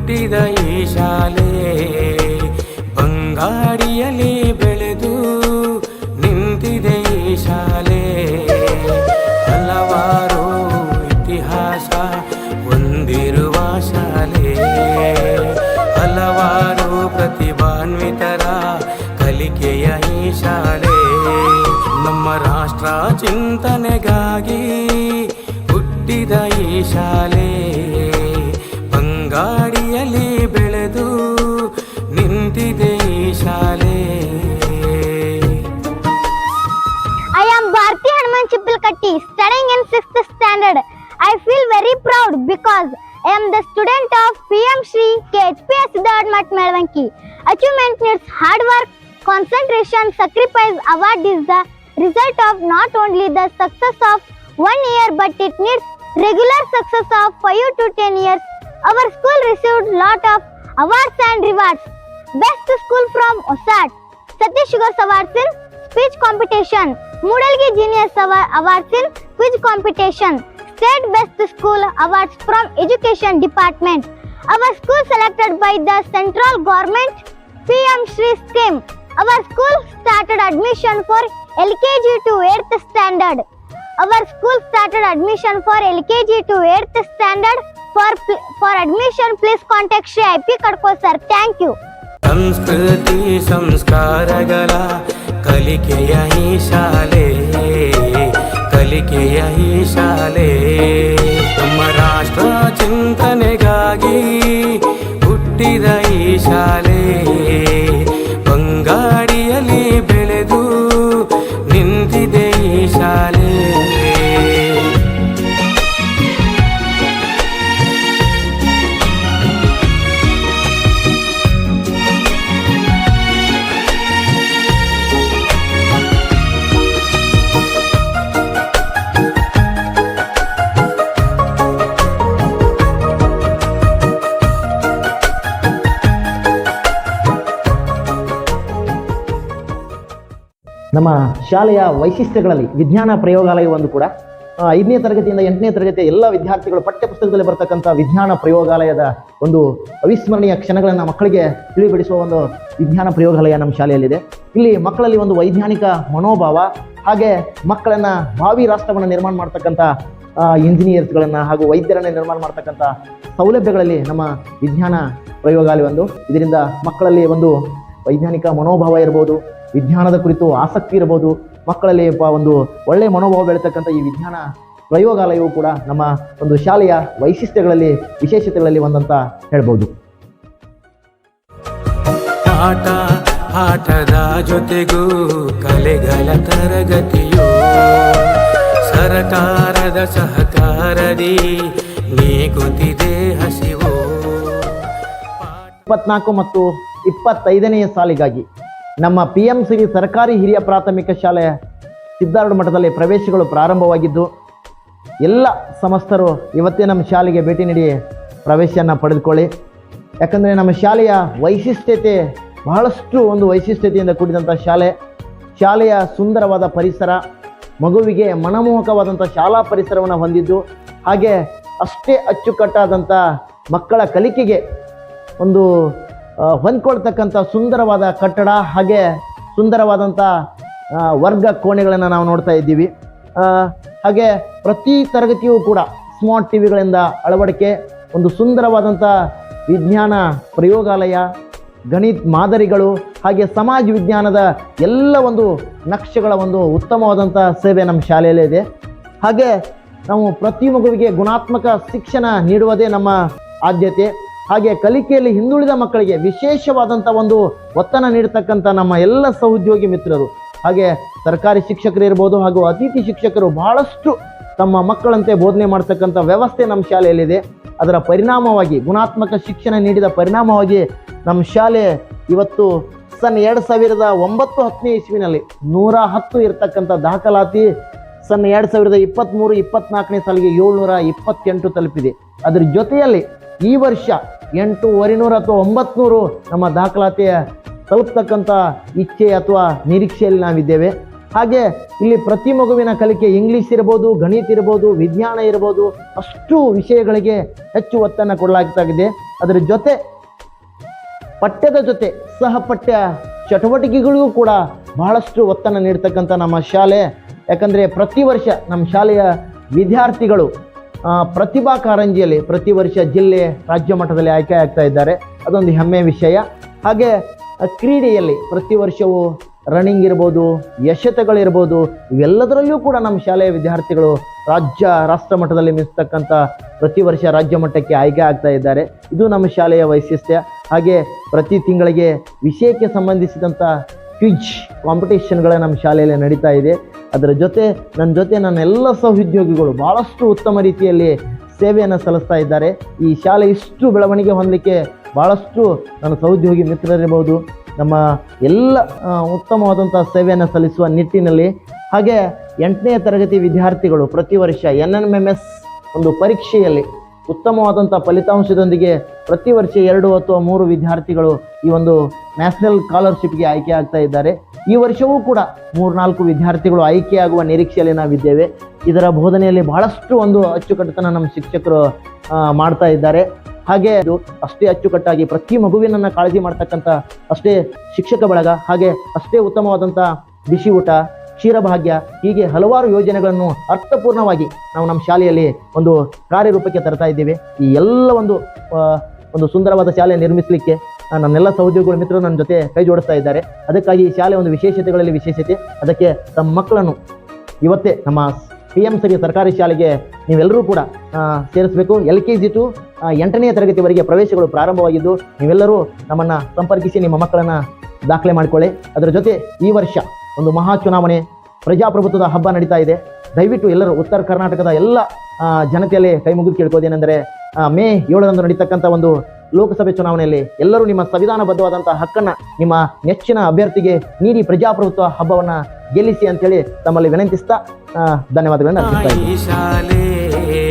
ಹುಟ್ಟಿದ ಈ ಶಾಲೆ ಬಂಗಾಡಿಯಲ್ಲಿ ಬೆಳೆದು ನಿಂತಿದೆ ಈ ಶಾಲೆ. ಹಲವಾರು ಇತಿಹಾಸ ಹೊಂದಿರುವ ಶಾಲೆ, ಹಲವಾರು ಪ್ರತಿಭಾನ್ವಿತರ ಕಲಿಕೆಯ ಈ ಶಾಲೆ. ನಮ್ಮ ರಾಷ್ಟ್ರ ಚಿಂತನೆಗಾಗಿ ಹುಟ್ಟಿದ ಈ ಶಾಲೆ ಬಂಗಾಡಿಯಲ್ಲಿ ಬೆಳೆದು ನಿಂತಿದೆ ಈ ಶಾಲೆ. I am Bharti Hanuman Chippilkatti, studying in 6th standard. I feel very proud because I am the student of PM Shri KHPS Siddharth Math Melvanki. Achievement needs hard work, concentration, sacrifice. Award is the result of not only the success of 1 year but it needs regular success of 5 to 10 years. Our school received lot of awards and rewards. Best school from OSAT, Satish Ghosh Awards in speech competition, Moodalgi Genius Awards in quiz competition, State Best School Awards from Education Department. Our school selected by the central government PM Shri scheme. Our school started admission for LKG to 8th standard. Our school started admission for LKG to 8th standard. For admission, please contact Shri IP Kadko sir. Thank you. ಸಂಸ್ಕೃತಿ ಸಂಸ್ಕಾರಗಳ ಕಲಿಕೆಯ ಈ ಶಾಲೆ, ಕಲಿಕೆಯ ಈ ಶಾಲೆ. ನಮ್ಮ ರಾಷ್ಟ್ರ ಚಿಂತನೆಗಾಗಿ ಹುಟ್ಟಿದ ಈ ಶಾಲೆ ಬಂಗಾಡಿಯಲ್ಲಿ ಬೆಳೆದು ನಿಂತಿದೆ ಈ ಶಾಲೆ. ನಮ್ಮ ಶಾಲೆಯ ವೈಶಿಷ್ಟ್ಯಗಳಲ್ಲಿ ವಿಜ್ಞಾನ ಪ್ರಯೋಗಾಲಯ ಒಂದು ಕೂಡ 5ನೇ ತರಗತಿಯಿಂದ 8ನೇ ತರಗತಿಯ ಎಲ್ಲ ವಿದ್ಯಾರ್ಥಿಗಳು ಪಠ್ಯಪುಸ್ತಕದಲ್ಲಿ ಬರ್ತಕ್ಕಂಥ ವಿಜ್ಞಾನ ಪ್ರಯೋಗಾಲಯದ ಒಂದು ಅವಿಸ್ಮರಣೀಯ ಕ್ಷಣಗಳನ್ನು ಮಕ್ಕಳಿಗೆ ತಿಳಿಪಡಿಸುವ ಒಂದು ವಿಜ್ಞಾನ ಪ್ರಯೋಗಾಲಯ ನಮ್ಮ ಶಾಲೆಯಲ್ಲಿದೆ. ಇಲ್ಲಿ ಮಕ್ಕಳಲ್ಲಿ ಒಂದು ವೈಜ್ಞಾನಿಕ ಮನೋಭಾವ, ಹಾಗೆ ಮಕ್ಕಳನ್ನು ಭಾವಿ ರಾಷ್ಟ್ರವನ್ನು ನಿರ್ಮಾಣ ಮಾಡ್ತಕ್ಕಂಥ ಇಂಜಿನಿಯರ್ಸ್ಗಳನ್ನು ಹಾಗೂ ವೈದ್ಯರನ್ನು ನಿರ್ಮಾಣ ಮಾಡ್ತಕ್ಕಂಥ ಸೌಲಭ್ಯಗಳಲ್ಲಿ ನಮ್ಮ ವಿಜ್ಞಾನ ಪ್ರಯೋಗಾಲಯ ಒಂದು. ಇದರಿಂದ ಮಕ್ಕಳಲ್ಲಿ ಒಂದು ವೈಜ್ಞಾನಿಕ ಮನೋಭಾವ ಇರ್ಬೋದು, ವಿಜ್ಞಾನದ ಕುರಿತು ಆಸಕ್ತಿ ಇರ್ಬೋದು, ಮಕ್ಕಳಲ್ಲಿ ಒಂದು ಒಳ್ಳೆಯ ಮನೋಭಾವ ಬೆಳೀತಕ್ಕಂಥ ಈ ವಿಜ್ಞಾನ ಪ್ರಯೋಗಾಲಯವು ಕೂಡ ನಮ್ಮ ಒಂದು ಶಾಲೆಯ ವೈಶಿಷ್ಟ್ಯಗಳಲ್ಲಿ ವಿಶೇಷತೆಗಳಲ್ಲಿ ಒಂದಂತ ಹೇಳ್ಬೋದು. ಆಟ ಆಟದ ಜೊತೆಗೂ ಕಲೆಗಳ ತರಗತಿಯೋ ಸರಕಾರದ ಸಹಕಾರದಿ ನೀಗುತ್ತಿದೆ ಹಸಿವು. 24 ಮತ್ತು 25ನೇ ಸಾಲಿಗಾಗಿ ನಮ್ಮ PM ಶ್ರೀ ಸರ್ಕಾರಿ ಹಿರಿಯ ಪ್ರಾಥಮಿಕ ಶಾಲೆ ಸಿದ್ಧಾರೂಢ ಮಠದಲ್ಲಿ ಪ್ರವೇಶಗಳು ಪ್ರಾರಂಭವಾಗಿದ್ದು, ಎಲ್ಲ ಸಮಸ್ತರು ಇವತ್ತೇ ನಮ್ಮ ಶಾಲೆಗೆ ಭೇಟಿ ನೀಡಿ ಪ್ರವೇಶವನ್ನು ಪಡೆದುಕೊಳ್ಳಿ. ಯಾಕಂದರೆ ನಮ್ಮ ಶಾಲೆಯ ವೈಶಿಷ್ಟ್ಯತೆ ಬಹಳಷ್ಟು ಒಂದು ವೈಶಿಷ್ಟ್ಯತೆಯಿಂದ ಕೂಡಿದಂಥ ಶಾಲೆಯ ಸುಂದರವಾದ ಪರಿಸರ, ಮಗುವಿಗೆ ಮನಮೋಹಕವಾದಂಥ ಶಾಲಾ ಪರಿಸರವನ್ನು ಹೊಂದಿದ್ದು, ಹಾಗೆ ಅಷ್ಟೇ ಅಚ್ಚುಕಟ್ಟಾದಂಥ ಮಕ್ಕಳ ಕಲಿಕೆಗೆ ಒಂದು ಹೊಂದ್ಕೊಳ್ತಕ್ಕಂಥ ಸುಂದರವಾದ ಕಟ್ಟಡ, ಹಾಗೆ ಸುಂದರವಾದಂಥ ವರ್ಗ ಕೋಣೆಗಳನ್ನು ನಾವು ನೋಡ್ತಾ ಇದ್ದೀವಿ. ಹಾಗೆ ಪ್ರತಿ ತರಗತಿಯೂ ಕೂಡ ಸ್ಮಾರ್ಟ್ ಟಿವಿಗಳಿಂದ ಅಳವಡಿಕೆ, ಒಂದು ಸುಂದರವಾದಂಥ ವಿಜ್ಞಾನ ಪ್ರಯೋಗಾಲಯ, ಗಣಿತ ಮಾದರಿಗಳು, ಹಾಗೆ ಸಮಾಜ ವಿಜ್ಞಾನದ ಎಲ್ಲ ಒಂದು ನಕ್ಷೆಗಳ ಒಂದು ಉತ್ತಮವಾದಂಥ ಸೇವೆ ನಮ್ಮ ಶಾಲೆಯಲ್ಲೇ ಇದೆ. ಹಾಗೆ ನಾವು ಪ್ರತಿ ಮಗುವಿಗೆ ಗುಣಾತ್ಮಕ ಶಿಕ್ಷಣ ನೀಡುವುದೇ ನಮ್ಮ ಆದ್ಯತೆ. ಹಾಗೆ ಕಲಿಕೆಯಲ್ಲಿ ಹಿಂದುಳಿದ ಮಕ್ಕಳಿಗೆ ವಿಶೇಷವಾದಂಥ ಒಂದು ಒತ್ತನ್ನು ನೀಡತಕ್ಕಂಥ ನಮ್ಮ ಎಲ್ಲ ಸಹೋದ್ಯೋಗಿ ಮಿತ್ರರು, ಹಾಗೆ ಸರ್ಕಾರಿ ಶಿಕ್ಷಕರು ಇರ್ಬೋದು ಹಾಗೂ ಅತಿಥಿ ಶಿಕ್ಷಕರು ಬಹಳಷ್ಟು ತಮ್ಮ ಮಕ್ಕಳಂತೆ ಬೋಧನೆ ಮಾಡ್ತಕ್ಕಂಥ ವ್ಯವಸ್ಥೆ ನಮ್ಮ ಶಾಲೆಯಲ್ಲಿದೆ. ಅದರ ಪರಿಣಾಮವಾಗಿ ಗುಣಾತ್ಮಕ ಶಿಕ್ಷಣ ನೀಡಿದ ಪರಿಣಾಮವಾಗಿ ನಮ್ಮ ಶಾಲೆ ಇವತ್ತು ಸನ್ 2009-10ನೇ ಇಸ್ವಿನಲ್ಲಿ 110 ಇರತಕ್ಕಂಥ ದಾಖಲಾತಿ ಸನ್ 2023-24ನೇ ಸಾಲಿಗೆ 728 ತಲುಪಿದೆ. ಅದರ ಜೊತೆಯಲ್ಲಿ ಈ ವರ್ಷ 800 ಅಥವಾ 900 ನಮ್ಮ ದಾಖಲಾತಿಯ ತಲುಪ್ತಕ್ಕಂಥ ಇಚ್ಛೆ ಅಥವಾ ನಿರೀಕ್ಷೆಯಲ್ಲಿ ನಾವಿದ್ದೇವೆ. ಹಾಗೆ ಇಲ್ಲಿ ಪ್ರತಿ ಮಗುವಿನ ಕಲಿಕೆ ಇಂಗ್ಲೀಷ್ ಇರ್ಬೋದು, ಗಣಿತ ಇರ್ಬೋದು, ವಿಜ್ಞಾನ ಇರ್ಬೋದು, ಅಷ್ಟು ವಿಷಯಗಳಿಗೆ ಹೆಚ್ಚು ಒತ್ತನ್ನು ಕೊಡಲಾಗ್ತಾಗಿದೆ. ಅದರ ಜೊತೆ ಪಠ್ಯದ ಜೊತೆ ಸಹಪಠ್ಯ ಚಟುವಟಿಕೆಗಳಿಗೂ ಕೂಡ ಬಹಳಷ್ಟು ಒತ್ತನ್ನು ನೀಡ್ತಕ್ಕಂಥ ನಮ್ಮ ಶಾಲೆ. ಯಾಕಂದರೆ ಪ್ರತಿ ವರ್ಷ ನಮ್ಮ ಶಾಲೆಯ ವಿದ್ಯಾರ್ಥಿಗಳು ಪ್ರತಿಭಾ ಕಾರಂಜಿಯಲ್ಲಿ ಪ್ರತಿ ವರ್ಷ ಜಿಲ್ಲೆ ರಾಜ್ಯ ಮಟ್ಟದಲ್ಲಿ ಆಯ್ಕೆ ಆಗ್ತಾ ಇದ್ದಾರೆ. ಅದೊಂದು ಹೆಮ್ಮೆಯ ವಿಷಯ. ಹಾಗೆ ಕ್ರೀಡೆಯಲ್ಲಿ ಪ್ರತಿ ವರ್ಷವೂ ರನ್ನಿಂಗ್ ಇರ್ಬೋದು, ಎಸೆತಗಳಿರ್ಬೋದು, ಇವೆಲ್ಲದರಲ್ಲೂ ಕೂಡ ನಮ್ಮ ಶಾಲೆಯ ವಿದ್ಯಾರ್ಥಿಗಳು ರಾಷ್ಟ್ರ ಮಟ್ಟದಲ್ಲಿ ಮಿಂಚತಕ್ಕಂಥ ಪ್ರತಿ ವರ್ಷ ರಾಜ್ಯ ಮಟ್ಟಕ್ಕೆ ಆಯ್ಕೆ ಆಗ್ತಾ ಇದ್ದಾರೆ. ಇದು ನಮ್ಮ ಶಾಲೆಯ ವೈಶಿಷ್ಟ್ಯ. ಹಾಗೆ ಪ್ರತಿ ತಿಂಗಳಿಗೆ ವಿಷಯಕ್ಕೆ ಸಂಬಂಧಿಸಿದಂಥ ಕ್ವಿಜ್ ಕಾಂಪಿಟೇಷನ್ಗಳ ನಮ್ಮ ಶಾಲೆಯಲ್ಲಿ ನಡೀತಾ ಇದೆ. ಅದರ ಜೊತೆ ನನ್ನ ಎಲ್ಲ ಸಹೋದ್ಯೋಗಿಗಳು ಭಾಳಷ್ಟು ಉತ್ತಮ ರೀತಿಯಲ್ಲಿ ಸೇವೆಯನ್ನು ಸಲ್ಲಿಸ್ತಾ ಇದ್ದಾರೆ. ಈ ಶಾಲೆ ಇಷ್ಟು ಬೆಳವಣಿಗೆ ಹೊಂದಲಿಕ್ಕೆ ಭಾಳಷ್ಟು ನನ್ನ ಸಹೋದ್ಯೋಗಿ ಮಿತ್ರರಿರ್ಬೋದು, ನಮ್ಮ ಎಲ್ಲ ಉತ್ತಮವಾದಂಥ ಸೇವೆಯನ್ನು ಸಲ್ಲಿಸುವ ನಿಟ್ಟಿನಲ್ಲಿ. ಹಾಗೆ 8ನೇ ತರಗತಿ ವಿದ್ಯಾರ್ಥಿಗಳು ಪ್ರತಿ ವರ್ಷ NNMS ಒಂದು ಪರೀಕ್ಷೆಯಲ್ಲಿ ಉತ್ತಮವಾದಂಥ ಫಲಿತಾಂಶದೊಂದಿಗೆ ಪ್ರತಿ ವರ್ಷ 2 ಅಥವಾ 3 ವಿದ್ಯಾರ್ಥಿಗಳು ಈ ಒಂದು ನ್ಯಾಷನಲ್ ಸ್ಕಾಲರ್ಶಿಪ್ಗೆ ಆಯ್ಕೆ ಆಗ್ತಾ ಇದ್ದಾರೆ. ಈ ವರ್ಷವೂ ಕೂಡ 3-4 ವಿದ್ಯಾರ್ಥಿಗಳು ಆಯ್ಕೆಯಾಗುವ ನಿರೀಕ್ಷೆಯಲ್ಲಿ ನಾವಿದ್ದೇವೆ. ಇದರ ಬೋಧನೆಯಲ್ಲಿ ಬಹಳಷ್ಟು ಒಂದು ಅಚ್ಚುಕಟ್ಟುತನ ನಮ್ಮ ಶಿಕ್ಷಕರು ಮಾಡ್ತಾ ಇದ್ದಾರೆ. ಹಾಗೆ ಅದು ಅಷ್ಟೇ ಅಚ್ಚುಕಟ್ಟಾಗಿ ಪ್ರತಿ ಮಗುವಿನನ್ನು ಕಾಳಜಿ ಮಾಡ್ತಕ್ಕಂಥ ಅಷ್ಟೇ ಶಿಕ್ಷಕ ಬಳಗ, ಹಾಗೆ ಅಷ್ಟೇ ಉತ್ತಮವಾದಂಥ ಬಿಸಿ ಊಟ, ಕ್ಷೀರಭಾಗ್ಯ, ಹೀಗೆ ಹಲವಾರು ಯೋಜನೆಗಳನ್ನು ಅರ್ಥಪೂರ್ಣವಾಗಿ ನಾವು ನಮ್ಮ ಶಾಲೆಯಲ್ಲಿ ಒಂದು ಕಾರ್ಯರೂಪಕ್ಕೆ ತರ್ತಾ ಇದ್ದೇವೆ. ಈ ಎಲ್ಲ ಒಂದು ಸುಂದರವಾದ ಶಾಲೆ ನಿರ್ಮಿಸಲಿಕ್ಕೆ ನನ್ನೆಲ್ಲ ಸಹೋದ್ಯೋಗಿಗಳು ಮಿತ್ರರು ನನ್ನ ಜೊತೆ ಕೈ ಜೋಡಿಸ್ತಾ ಇದ್ದಾರೆ. ಅದಕ್ಕಾಗಿ ಈ ಶಾಲೆ ಒಂದು ವಿಶೇಷತೆಗಳಲ್ಲಿ ವಿಶೇಷತೆ. ಅದಕ್ಕೆ ತಮ್ಮ ಮಕ್ಕಳನ್ನು ಇವತ್ತೇ ನಮ್ಮ PM ಶ್ರೀ ಸರ್ಕಾರಿ ಶಾಲೆಗೆ ನೀವೆಲ್ಲರೂ ಕೂಡ ಸೇರಿಸಬೇಕು. LKG to 8ನೇ ತರಗತಿವರೆಗೆ ಪ್ರವೇಶಗಳು ಪ್ರಾರಂಭವಾಗಿದ್ದು ನೀವೆಲ್ಲರೂ ನಮ್ಮನ್ನು ಸಂಪರ್ಕಿಸಿ ನಿಮ್ಮ ಮಕ್ಕಳನ್ನು ದಾಖಲೆ ಮಾಡಿಕೊಳ್ಳಿ. ಅದರ ಜೊತೆ ಈ ವರ್ಷ ಒಂದು ಮಹಾ ಚುನಾವಣೆ, ಪ್ರಜಾಪ್ರಭುತ್ವದ ಹಬ್ಬ ನಡೀತಾ ಇದೆ. ದಯವಿಟ್ಟು ಎಲ್ಲರೂ ಉತ್ತರ ಕರ್ನಾಟಕದ ಎಲ್ಲ ಜನತೆಯಲ್ಲಿ ಕೈ ಮುಗಿದು ಕೇಳ್ಕೋದೇನೆಂದರೆ ಮೇ 7ರಂದು ನಡೀತಕ್ಕಂಥ ಒಂದು ಲೋಕಸಭೆ ಚುನಾವಣೆಯಲ್ಲಿ ಎಲ್ಲರೂ ನಿಮ್ಮ ಸಂವಿಧಾನಬದ್ಧವಾದಂಥ ಹಕ್ಕನ್ನು ನಿಮ್ಮ ನೆಚ್ಚಿನ ಅಭ್ಯರ್ಥಿಗೆ ನೀಡಿ ಪ್ರಜಾಪ್ರಭುತ್ವ ಹಬ್ಬವನ್ನು ಗೆಲ್ಲಿಸಿ ಅಂತೇಳಿ ತಮ್ಮಲ್ಲಿ ವಿನಂತಿಸ್ತಾ ಧನ್ಯವಾದಗಳನ್ನು ಅರ್ಪಿಸ್ತಾ ಇದ್ದೀನಿ.